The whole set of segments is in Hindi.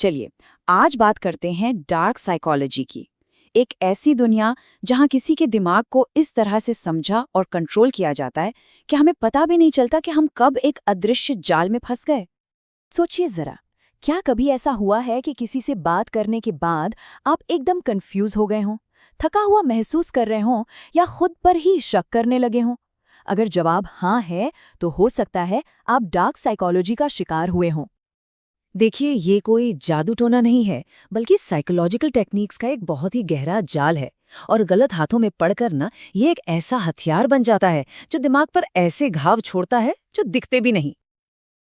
चलिए, आज बात करते हैं डार्क साइकोलॉजी की। एक ऐसी दुनिया जहां किसी के दिमाग को इस तरह से समझा और कंट्रोल किया जाता है कि हमें पता भी नहीं चलता कि हम कब एक अदृश्य जाल में फंस गए। सोचिए जरा, क्या कभी ऐसा हुआ है कि किसी से बात करने के बाद आप एकदम कंफ्यूज हो गए हों, थका हुआ महसूस कर रहे हों या खुद पर ही शक करने लगे हों? अगर जवाब हाँ है, तो हो सकता है आप डार्क साइकोलॉजी का शिकार हुए हों। देखिए, ये कोई जादू टोना नहीं है, बल्कि साइकोलॉजिकल टेक्निक्स का एक बहुत ही गहरा जाल है। और गलत हाथों में पड़कर ना, ये एक ऐसा हथियार बन जाता है जो दिमाग पर ऐसे घाव छोड़ता है जो दिखते भी नहीं।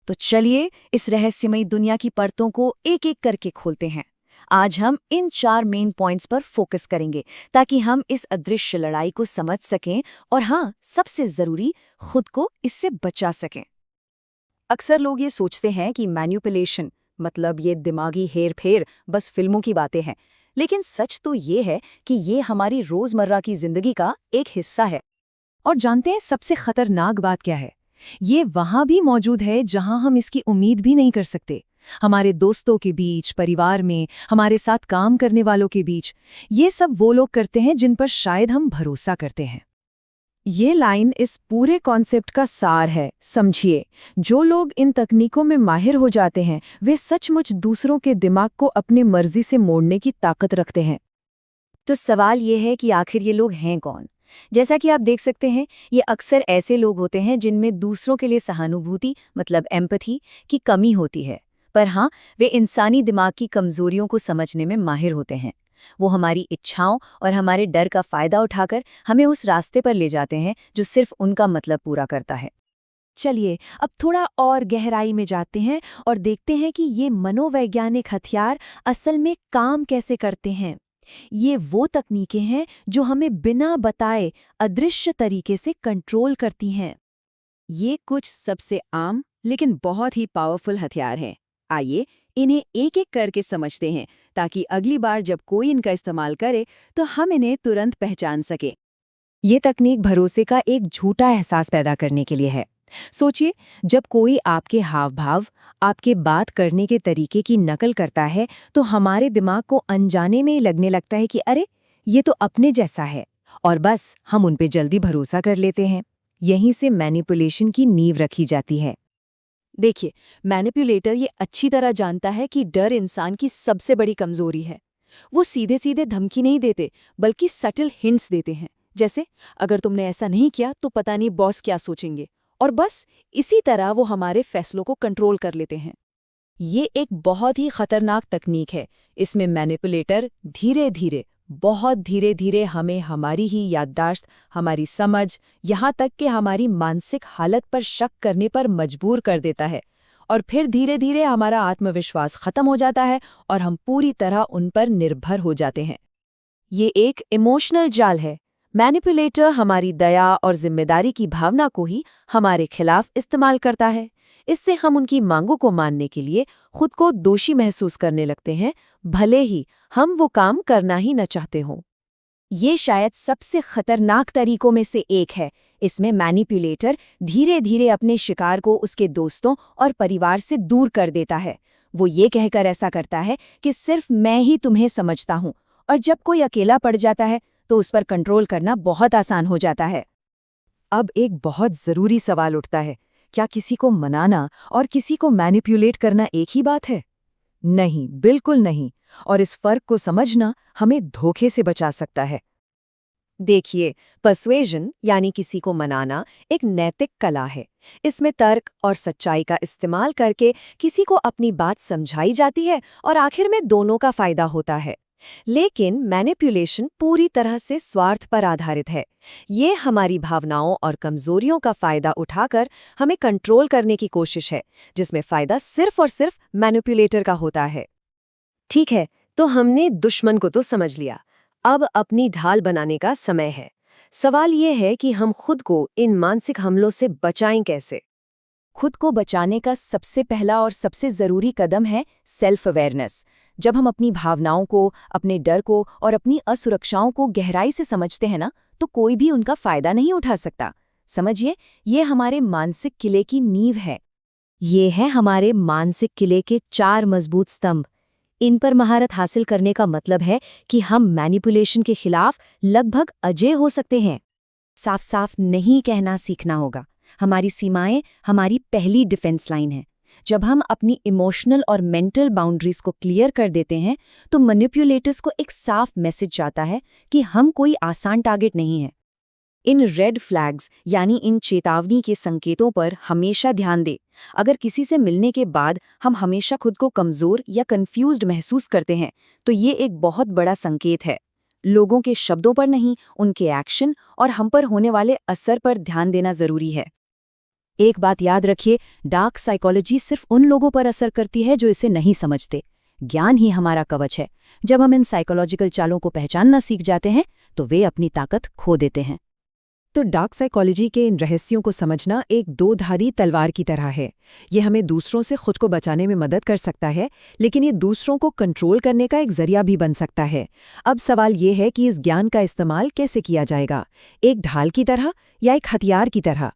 तो चलिए, इस रहस्यमयी दुनिया की परतों को एक एक करके खोलते हैं। आज हम इन 4 मेन पॉइंट्स पर फोकस करेंगे, ताकि हम इस अदृश्य लड़ाई को समझ सकें और हाँ, सबसे जरूरी, खुद को इससे बचा सकें। अक्सर लोग ये सोचते हैं कि मैनिपुलेशन मतलब ये दिमागी हेरफेर बस फिल्मों की बातें हैं, लेकिन सच तो ये है कि ये हमारी रोजमर्रा की जिंदगी का एक हिस्सा है। और जानते हैं सबसे खतरनाक बात क्या है? ये वहां भी मौजूद है जहां हम इसकी उम्मीद भी नहीं कर सकते। हमारे दोस्तों के बीच, परिवार में, हमारे साथ काम करने वालों के बीच। ये सब वो लोग करते हैं जिन पर शायद हम भरोसा करते हैं। ये लाइन इस पूरे कॉन्सेप्ट का सार है। समझिए, जो लोग इन तकनीकों में माहिर हो जाते हैं, वे सचमुच दूसरों के दिमाग को अपनी मर्जी से मोड़ने की ताकत रखते हैं। तो सवाल ये है कि आखिर ये लोग हैं कौन? जैसा कि आप देख सकते हैं, ये अक्सर ऐसे लोग होते हैं जिनमें दूसरों के लिए सहानुभूति मतलब एम्पैथी की कमी होती है। पर हाँ, वे इंसानी दिमाग की कमजोरियों को समझने में माहिर होते हैं। वो हमारी इच्छाओं और हमारे डर का फायदा उठाकर हमें उस रास्ते पर ले जाते हैं जो सिर्फ उनका मतलब पूरा करता है। चलिए, अब थोड़ा और गहराई में जाते हैं और देखते हैं कि ये मनोवैज्ञानिक हथियार असल में काम कैसे करते हैं। ये वो तकनीकें हैं जो हमें बिना बताए अदृश्य तरीके से कंट्रोल करती हैं। ये कुछ सबसे आम लेकिन बहुत ही पावरफुल हथियार हैं। आइए, इन्हें एक एक करके समझते हैं, ताकि अगली बार जब कोई इनका इस्तेमाल करे तो हम इन्हें तुरंत पहचान सकें। ये तकनीक भरोसे का एक झूठा एहसास पैदा करने के लिए है। सोचिए, जब कोई आपके हाव भाव, आपके बात करने के तरीके की नकल करता है, तो हमारे दिमाग को अनजाने में ही लगने लगता है कि अरे, ये तो अपने जैसा है, और बस हम उन पे जल्दी भरोसा कर लेते हैं। यहीं से मैनिपुलेशन की नींव रखी जाती है। देखिए, मैनिपुलेटर ये अच्छी तरह जानता है कि डर इंसान की सबसे बड़ी कमजोरी है। वो सीधे सीधे धमकी नहीं देते, बल्कि सटल हिंट्स देते हैं। जैसे, अगर तुमने ऐसा नहीं किया तो पता नहीं बॉस क्या सोचेंगे। और बस इसी तरह वो हमारे फैसलों को कंट्रोल कर लेते हैं। ये एक बहुत ही खतरनाक तकनीक है। इसमें मैनिपुलेटर धीरे धीरे, बहुत धीरे धीरे हमें हमारी ही याददाश्त, हमारी समझ, यहाँ तक कि हमारी मानसिक हालत पर शक करने पर मजबूर कर देता है। और फिर धीरे धीरे हमारा आत्मविश्वास खत्म हो जाता है और हम पूरी तरह उन पर निर्भर हो जाते हैं। ये एक इमोशनल जाल है। मैनिपुलेटर हमारी दया और जिम्मेदारी की भावना को ही हमारे खिलाफ इस्तेमाल करता है। इससे हम उनकी मांगों को मानने के लिए खुद को दोषी महसूस करने लगते हैं, भले ही हम वो काम करना ही न चाहते हों। ये शायद सबसे खतरनाक तरीकों में से एक है। इसमें मैनिपुलेटर धीरे धीरे अपने शिकार को उसके दोस्तों और परिवार से दूर कर देता है। वो ये कहकर ऐसा करता है कि सिर्फ मैं ही तुम्हें समझता हूँ, और जब कोई अकेला पड़ जाता है तो उस पर कंट्रोल करना बहुत आसान हो जाता है। अब एक बहुत ज़रूरी सवाल उठता है, क्या किसी को मनाना और किसी को मैनिपुलेट करना एक ही बात है? नहीं, बिल्कुल नहीं। और इस फर्क को समझना हमें धोखे से बचा सकता है। देखिए, पर्सुएजन यानी किसी को मनाना एक नैतिक कला है। इसमें तर्क और सच्चाई का इस्तेमाल करके किसी को अपनी बात समझाई जाती है और आखिर में दोनों का फायदा होता है। लेकिन मैनिपुलेशन पूरी तरह से स्वार्थ पर आधारित है। ये हमारी भावनाओं और कमजोरियों का फायदा उठाकर हमें कंट्रोल करने की कोशिश है, जिसमें फायदा सिर्फ और सिर्फ मैनिपुलेटर का होता है। ठीक है, तो हमने दुश्मन को तो समझ लिया। अब अपनी ढाल बनाने का समय है। सवाल ये है कि हम खुद को इन मानसिक हमलों से बचाएं कैसे? खुद को बचाने का सबसे पहला और सबसे ज़रूरी कदम है सेल्फ अवेयरनेस। जब हम अपनी भावनाओं को, अपने डर को और अपनी असुरक्षाओं को गहराई से समझते हैं ना, तो कोई भी उनका फायदा नहीं उठा सकता। समझिए, ये हमारे मानसिक किले की नींव है। ये है हमारे मानसिक किले के 4 मजबूत स्तंभ। इन पर महारत हासिल करने का मतलब है कि हम मैनिपुलेशन के खिलाफ लगभग अजेय हो सकते हैं। साफ साफ नहीं कहना सीखना होगा। हमारी सीमाएं हमारी पहली डिफेंस लाइन है। जब हम अपनी इमोशनल और मेंटल बाउंड्रीज को क्लियर कर देते हैं तो मैनिपुलेटर्स को एक साफ मैसेज जाता है कि हम कोई आसान टारगेट नहीं है। इन रेड फ्लैग्स यानी इन चेतावनी के संकेतों पर हमेशा ध्यान दें। अगर किसी से मिलने के बाद हम हमेशा खुद को कमज़ोर या कंफ्यूज्ड महसूस करते हैं तो ये एक बहुत बड़ा संकेत है। लोगों के शब्दों पर नहीं, उनके एक्शन और हम पर होने वाले असर पर ध्यान देना ज़रूरी है। एक बात याद रखिए, डार्क साइकोलॉजी सिर्फ उन लोगों पर असर करती है जो इसे नहीं समझते। ज्ञान ही हमारा कवच है। जब हम इन साइकोलॉजिकल चालों को पहचानना सीख जाते हैं तो वे अपनी ताकत खो देते हैं। तो डार्क साइकोलॉजी के इन रहस्यों को समझना एक दो-धारी तलवार की तरह है। ये हमें दूसरों से खुद को बचाने में मदद कर सकता है, लेकिन ये दूसरों को कंट्रोल करने का एक जरिया भी बन सकता है। अब सवाल ये है कि इस ज्ञान का इस्तेमाल कैसे किया जाएगा, एक ढाल की तरह या एक हथियार की तरह।